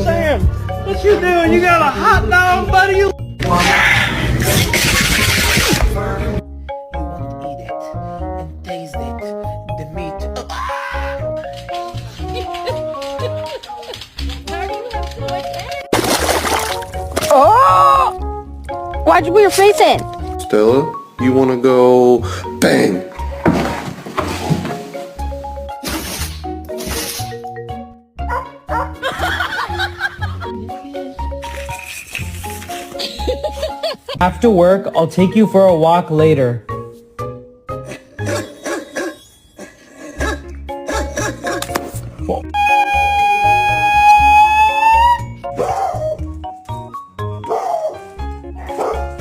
Sam, what you doing? You got a hot dog, buddy? You want to eat it and taste it, the meat. Oh! Why'd you put your face in? Stella, you want to go bang? After work, I'll take you for a walk later.